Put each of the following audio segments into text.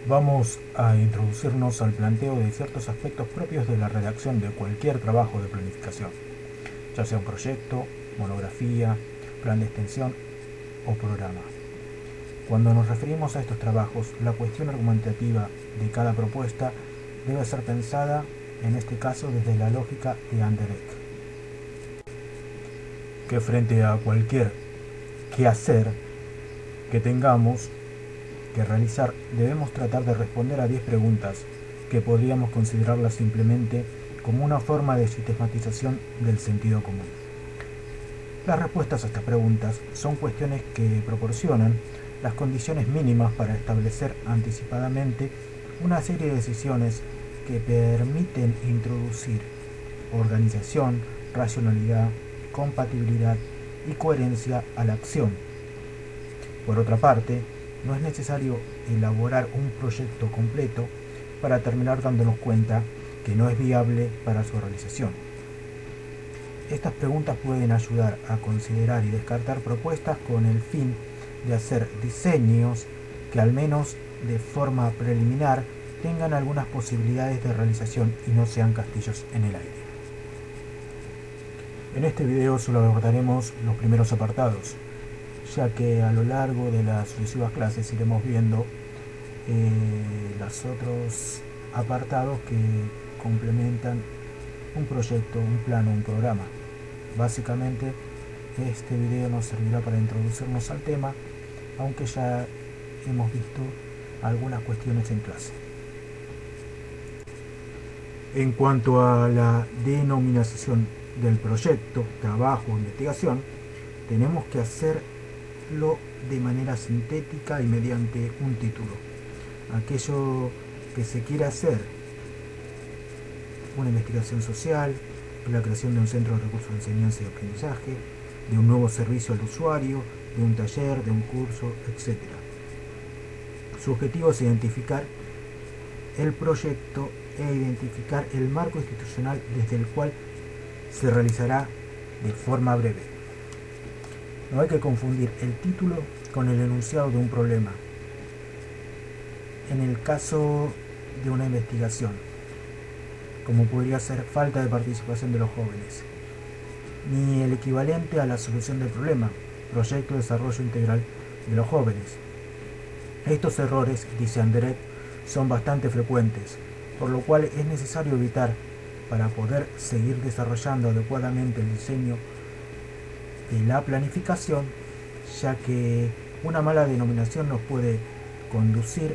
Vamos a introducirnos al planteo de ciertos aspectos propios de la redacción de cualquier trabajo de planificación, ya sea un proyecto, monografía, plan de extensión o programa. Cuando nos referimos a estos trabajos, la cuestión argumentativa de cada propuesta debe ser pensada, en este caso, desde la lógica de Anderlecht, que frente a cualquier quehacer que tengamos que realizar, debemos tratar de responder a 10 preguntas que podríamos considerarlas simplemente como una forma de sistematización del sentido común. Las respuestas a estas preguntas son cuestiones que proporcionan las condiciones mínimas para establecer anticipadamente una serie de decisiones que permiten introducir organización, racionalidad, compatibilidad y coherencia a la acción. Por otra parte, no es necesario elaborar un proyecto completo para terminar dándonos cuenta que no es viable para su realización. Estas preguntas pueden ayudar a considerar y descartar propuestas con el fin de hacer diseños que, al menos de forma preliminar, tengan algunas posibilidades de realización y no sean castillos en el aire. En este video solo abordaremos los primeros apartados, ya que a lo largo de las sucesivas clases iremos viendo los otros apartados que complementan un proyecto, un plano, un programa. Básicamente, este video nos servirá para introducirnos al tema, aunque ya hemos visto algunas cuestiones en clase. En cuanto a la denominación del proyecto, trabajo o investigación, tenemos que hacerlo de manera sintética y mediante un título. Aquello que se quiere hacer: una investigación social, la creación de un centro de recursos de enseñanza y aprendizaje, de un nuevo servicio al usuario, de un taller, de un curso, etc. Su objetivo es identificar el proyecto e identificar el marco institucional desde el cual se realizará de forma breve. No hay que confundir el título con el enunciado de un problema. En el caso de una investigación, como podría ser falta de participación de los jóvenes, ni el equivalente a la solución del problema, proyecto de desarrollo integral de los jóvenes. Estos errores, dice Anderlecht, son bastante frecuentes, por lo cual es necesario evitar para poder seguir desarrollando adecuadamente el diseño de la planificación, ya que una mala denominación nos puede conducir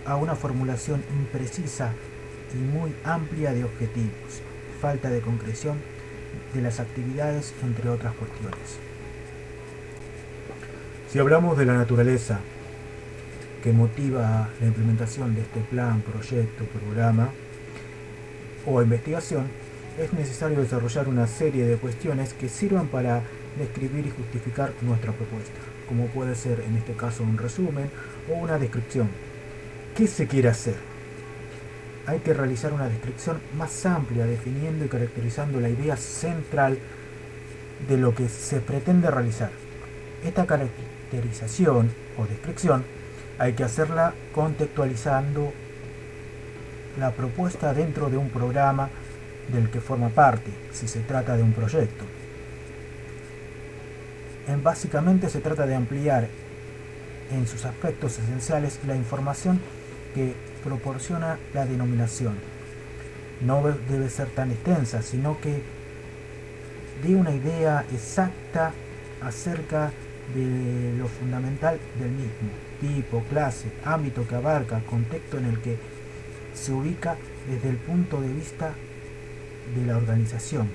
a una formulación imprecisa y muy amplia de objetivos, falta de concreción de las actividades, entre otras cuestiones. Si hablamos de la naturaleza que motiva la implementación de este plan, proyecto, programa o investigación, es necesario desarrollar una serie de cuestiones que sirvan para describir y justificar nuestra propuesta, como puede ser en este caso un resumen o una descripción. ¿Qué se quiere hacer? Hay que realizar una descripción más amplia, definiendo y caracterizando la idea central de lo que se pretende realizar. Esta caracterización o descripción hay que hacerla contextualizando la propuesta dentro de un programa del que forma parte, si se trata de un proyecto. Básicamente se trata de ampliar en sus aspectos esenciales la información que proporciona la denominación. No debe ser tan extensa, sino que dé una idea exacta acerca de lo fundamental del mismo: tipo, clase, ámbito que abarca, contexto en el que se ubica desde el punto de vista de la organización.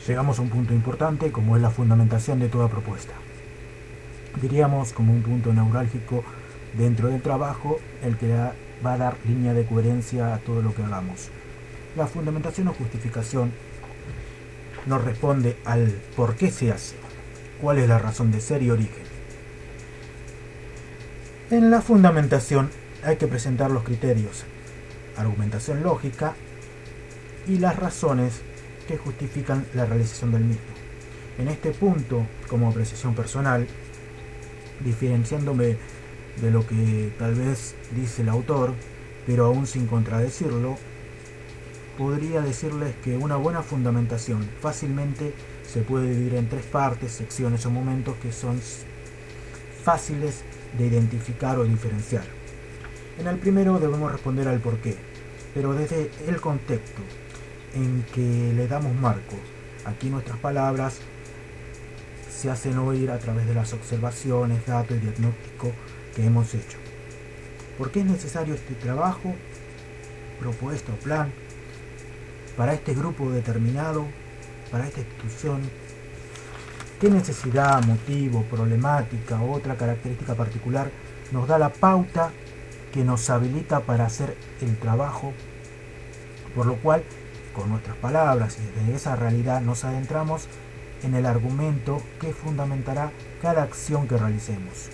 Llegamos a un punto importante, como es la fundamentación de toda propuesta. Diríamos como un punto neurálgico dentro del trabajo, el que va a dar línea de coherencia a todo lo que hagamos. La fundamentación o justificación nos responde al por qué se hace, cuál es la razón de ser y origen. En la fundamentación hay que presentar los criterios, argumentación lógica y las razones que justifican la realización del mismo. En este punto, como apreciación personal, diferenciándome de lo que tal vez dice el autor, pero aún sin contradecirlo, podría decirles que una buena fundamentación fácilmente se puede dividir en tres partes, secciones o momentos que son fáciles de identificar o diferenciar. En el primero debemos responder al porqué, pero desde el contexto en que le damos marco. Aquí nuestras palabras se hacen oír a través de las observaciones, datos y diagnóstico que hemos hecho. ¿Por qué es necesario este trabajo, propuesta o plan para este grupo determinado, para esta institución? ¿Qué necesidad, motivo, problemática u otra característica particular nos da la pauta que nos habilita para hacer el trabajo? Por lo cual, con nuestras palabras y desde esa realidad nos adentramos en el argumento que fundamentará cada acción que realicemos.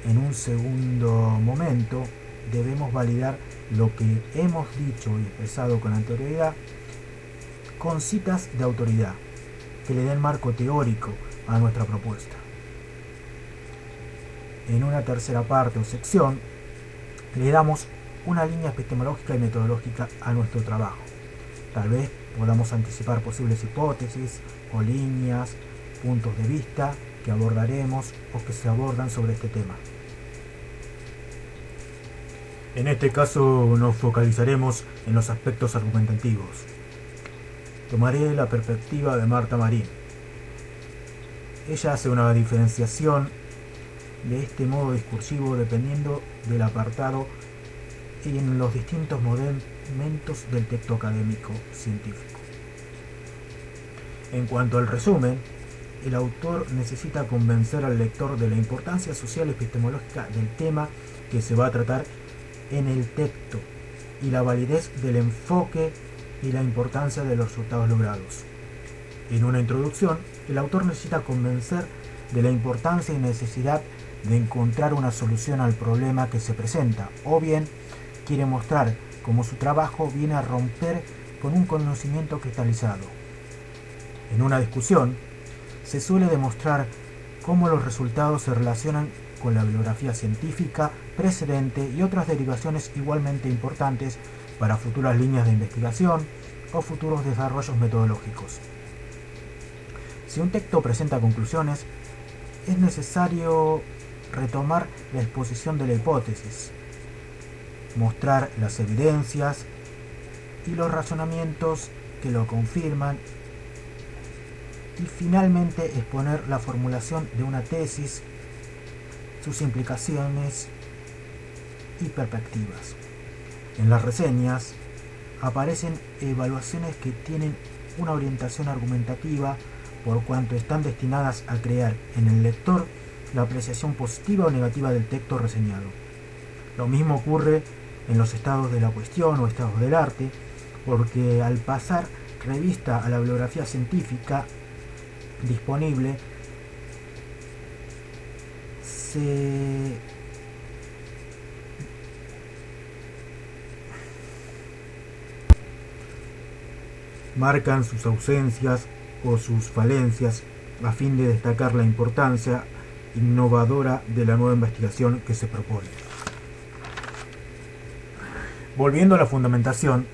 En un segundo momento, debemos validar lo que hemos dicho y expresado con anterioridad con citas de autoridad que le den marco teórico a nuestra propuesta. En una tercera parte o sección, le damos una línea epistemológica y metodológica a nuestro trabajo. Tal vez podamos anticipar posibles hipótesis o líneas, puntos de vista que abordaremos o que se abordan sobre este tema. En este caso nos focalizaremos en los aspectos argumentativos. Tomaré la perspectiva de Marta Marín. Ella hace una diferenciación de este modo discursivo dependiendo del apartado y en los distintos momentos del texto académico científico. En cuanto al resumen, el autor necesita convencer al lector de la importancia social y epistemológica del tema que se va a tratar en el texto y la validez del enfoque y la importancia de los resultados logrados. En una introducción, el autor necesita convencer de la importancia y necesidad de encontrar una solución al problema que se presenta, o bien quiere mostrar cómo su trabajo viene a romper con un conocimiento cristalizado. En una discusión, se suele demostrar cómo los resultados se relacionan con la bibliografía científica precedente y otras derivaciones igualmente importantes para futuras líneas de investigación o futuros desarrollos metodológicos. Si un texto presenta conclusiones, es necesario retomar la exposición de la hipótesis, mostrar las evidencias y los razonamientos que lo confirman y finalmente exponer la formulación de una tesis, sus implicaciones y perspectivas. En las reseñas aparecen evaluaciones que tienen una orientación argumentativa por cuanto están destinadas a crear en el lector la apreciación positiva o negativa del texto reseñado. Lo mismo ocurre en los estados de la cuestión o estados del arte, porque al pasar revista a la bibliografía científica disponible, se marcan sus ausencias o sus falencias a fin de destacar la importancia innovadora de la nueva investigación que se propone. Volviendo a la fundamentación,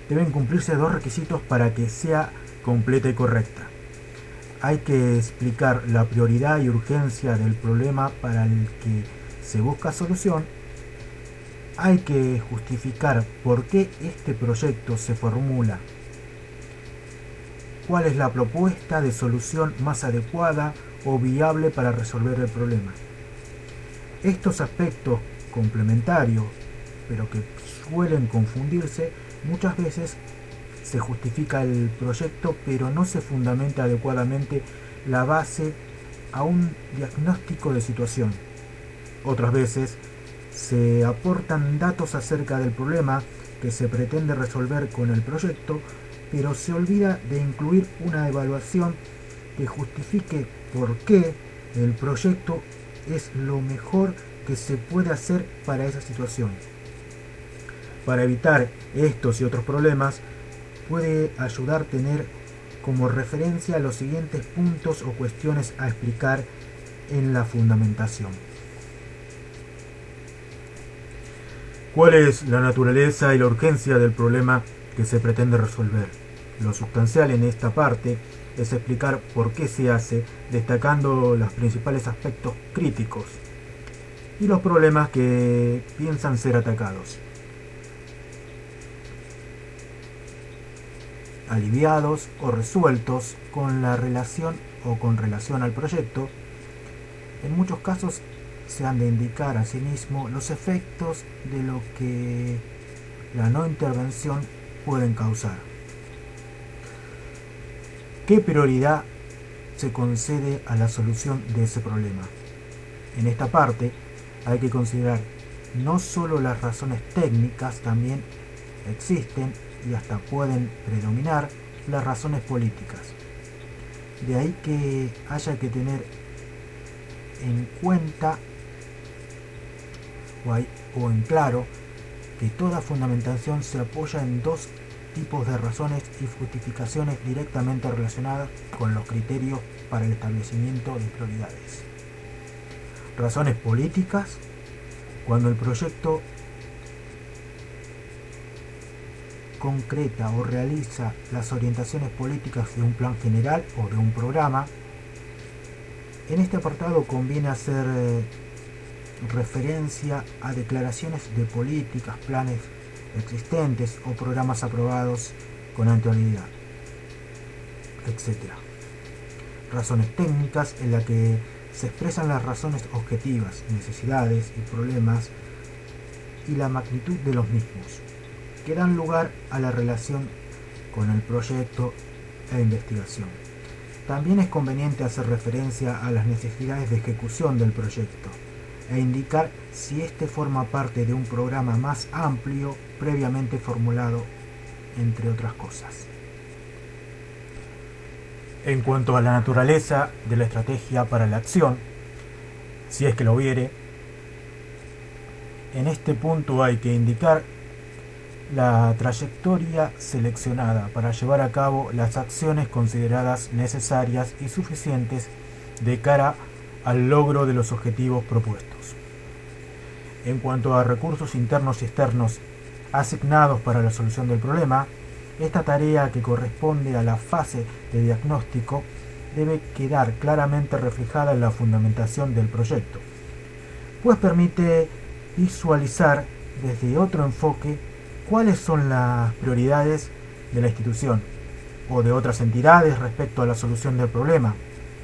deben cumplirse dos requisitos para que sea completa y correcta. Hay que explicar la prioridad y urgencia del problema para el que se busca solución. Hay que justificar por qué este proyecto se formula, cuál es la propuesta de solución más adecuada o viable para resolver el problema. Estos aspectos complementarios, pero que suelen confundirse, muchas veces se justifica el proyecto, pero no se fundamenta adecuadamente la base a un diagnóstico de situación. Otras veces se aportan datos acerca del problema que se pretende resolver con el proyecto, pero se olvida de incluir una evaluación que justifique por qué el proyecto es lo mejor que se puede hacer para esa situación. Para evitar estos y otros problemas, puede ayudar tener como referencia los siguientes puntos o cuestiones a explicar en la fundamentación. ¿Cuál es la naturaleza y la urgencia del problema que se pretende resolver? Lo sustancial en esta parte es explicar por qué se hace, destacando los principales aspectos críticos y los problemas que piensan ser atacados. Aliviados o resueltos con la relación o con relación al proyecto, en muchos casos se han de indicar asimismo los efectos de lo que la no intervención pueden causar. ¿Qué prioridad se concede a la solución de ese problema? En esta parte hay que considerar no solo las razones técnicas, también existen y hasta pueden predominar las razones políticas. De ahí que haya que tener en cuenta o en claro que toda fundamentación se apoya en dos tipos de razones y justificaciones directamente relacionadas con los criterios para el establecimiento de prioridades. Razones políticas, cuando el proyecto concreta o realiza las orientaciones políticas de un plan general o de un programa. En este apartado conviene hacer referencia a declaraciones de políticas, planes existentes o programas aprobados con anterioridad, etc. Razones técnicas, en la que se expresan las razones objetivas, necesidades y problemas y la magnitud de los mismos, que dan lugar a la relación con el proyecto e investigación. También es conveniente hacer referencia a las necesidades de ejecución del proyecto e indicar si éste forma parte de un programa más amplio previamente formulado, entre otras cosas. En cuanto a la naturaleza de la estrategia para la acción, si es que lo hubiere, en este punto hay que indicar la trayectoria seleccionada para llevar a cabo las acciones consideradas necesarias y suficientes de cara al logro de los objetivos propuestos. En cuanto a recursos internos y externos asignados para la solución del problema, esta tarea, que corresponde a la fase de diagnóstico, debe quedar claramente reflejada en la fundamentación del proyecto, pues permite visualizar desde otro enfoque cuáles son las prioridades de la institución o de otras entidades respecto a la solución del problema.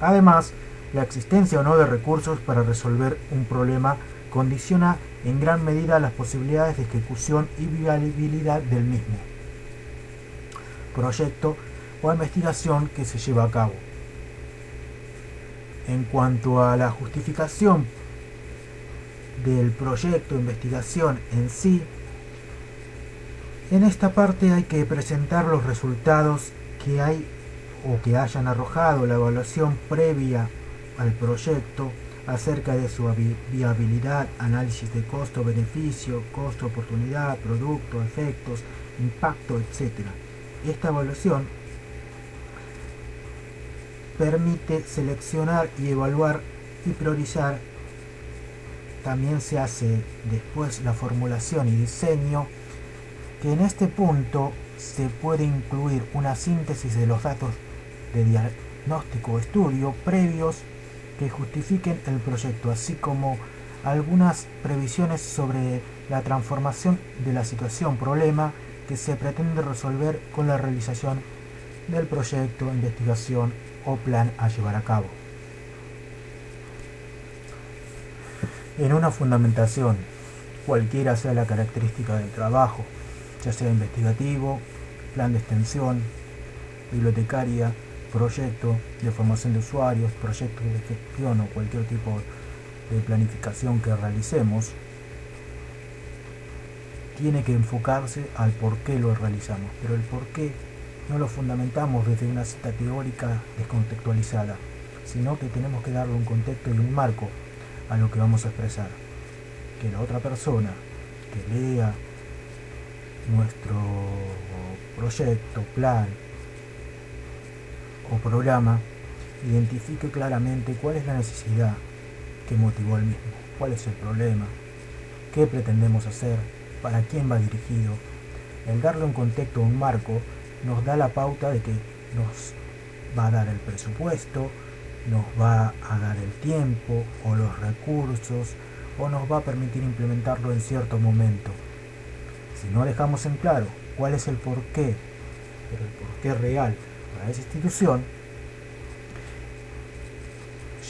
Además, la existencia o no de recursos para resolver un problema condiciona en gran medida las posibilidades de ejecución y viabilidad del mismo proyecto o investigación que se lleva a cabo. En cuanto a la justificación del proyecto de investigación en sí, en esta parte hay que presentar los resultados que hay o que hayan arrojado la evaluación previa al proyecto acerca de su viabilidad, análisis de costo-beneficio, costo-oportunidad, producto, efectos, impacto, etc. Esta evaluación permite seleccionar y evaluar y priorizar. También se hace después la formulación y diseño, que en este punto se puede incluir una síntesis de los datos de diagnóstico o estudio previos que justifiquen el proyecto, así como algunas previsiones sobre la transformación de la situación problema que se pretende resolver con la realización del proyecto, investigación o plan a llevar a cabo. En una fundamentación, cualquiera sea la característica del trabajo, ya sea investigativo, plan de extensión, bibliotecaria, proyecto de formación de usuarios, proyecto de gestión o cualquier tipo de planificación que realicemos, tiene que enfocarse al por qué lo realizamos, pero el por qué no lo fundamentamos desde una cita teórica descontextualizada, sino que tenemos que darle un contexto y un marco a lo que vamos a expresar. Que la otra persona que lea nuestro proyecto, plan o programa identifique claramente cuál es la necesidad que motivó el mismo, cuál es el problema, qué pretendemos hacer, para quién va dirigido. El darle un contexto, un marco, nos da la pauta de que nos va a dar el presupuesto, nos va a dar el tiempo o los recursos, o nos va a permitir implementarlo en cierto momento. Si no dejamos en claro cuál es el porqué, pero el porqué real para esa institución,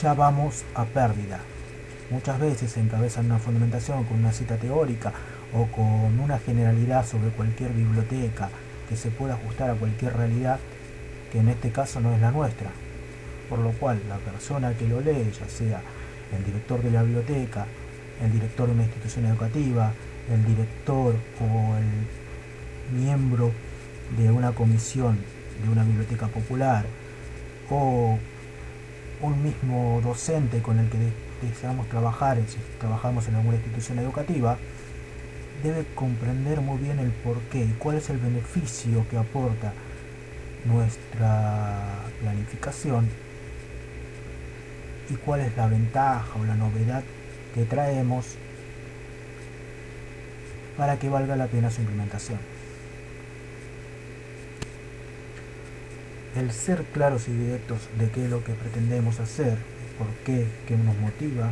ya vamos a pérdida. Muchas veces se encabezan una fundamentación con una cita teórica o con una generalidad sobre cualquier biblioteca que se pueda ajustar a cualquier realidad, que en este caso no es la nuestra. Por lo cual la persona que lo lee, ya sea el director de la biblioteca, el director de una institución educativa, el director o el miembro de una comisión de una biblioteca popular, o un mismo docente con el que deseamos trabajar, si trabajamos en alguna institución educativa, debe comprender muy bien el porqué y cuál es el beneficio que aporta nuestra planificación y cuál es la ventaja o la novedad que traemos para que valga la pena su implementación. El ser claros y directos de qué es lo que pretendemos hacer, por qué nos motiva,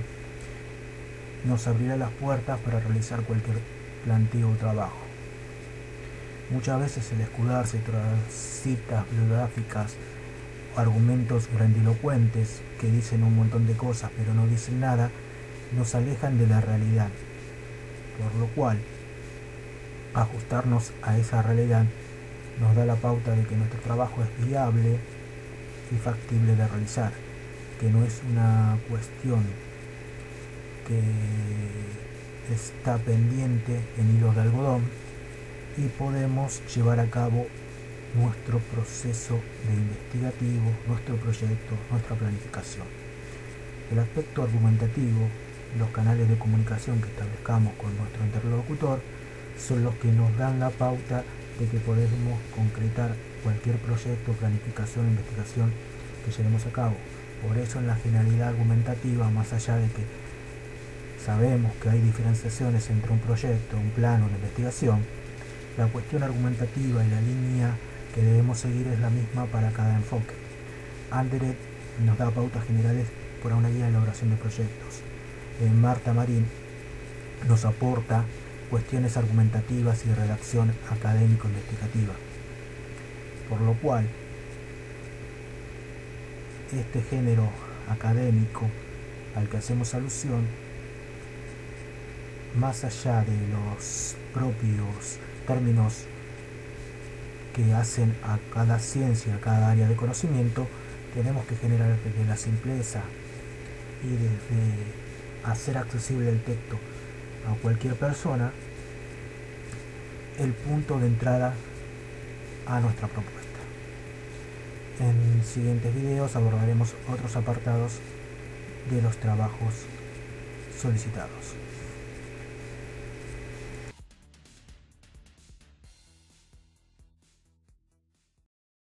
nos abrirá las puertas para realizar cualquier planteo o trabajo. Muchas veces el escudarse tras citas bibliográficas o argumentos grandilocuentes que dicen un montón de cosas pero no dicen nada, nos alejan de la realidad, por lo cual ajustarnos a esa realidad nos da la pauta de que nuestro trabajo es viable y factible de realizar, que no es una cuestión que está pendiente en hilos de algodón, y podemos llevar a cabo nuestro proceso de investigativo, nuestro proyecto, nuestra planificación. El aspecto argumentativo, los canales de comunicación que establezcamos con nuestro interlocutor, son los que nos dan la pauta de que podemos concretar cualquier proyecto, planificación, investigación que llevemos a cabo. Por eso en la generalidad argumentativa, más allá de que sabemos que hay diferenciaciones entre un proyecto, un plan o una investigación, la cuestión argumentativa y la línea que debemos seguir es la misma para cada enfoque. Anderett nos da pautas generales para una guía de elaboración de proyectos. Marta Marín nos aporta cuestiones argumentativas y de redacción académico-investigativa. Por lo cual, este género académico al que hacemos alusión, más allá de los propios términos que hacen a cada ciencia, a cada área de conocimiento, tenemos que generar desde la simpleza y desde hacer accesible el texto a cualquier persona el punto de entrada a nuestra propuesta. En siguientes videos abordaremos otros apartados de los trabajos solicitados.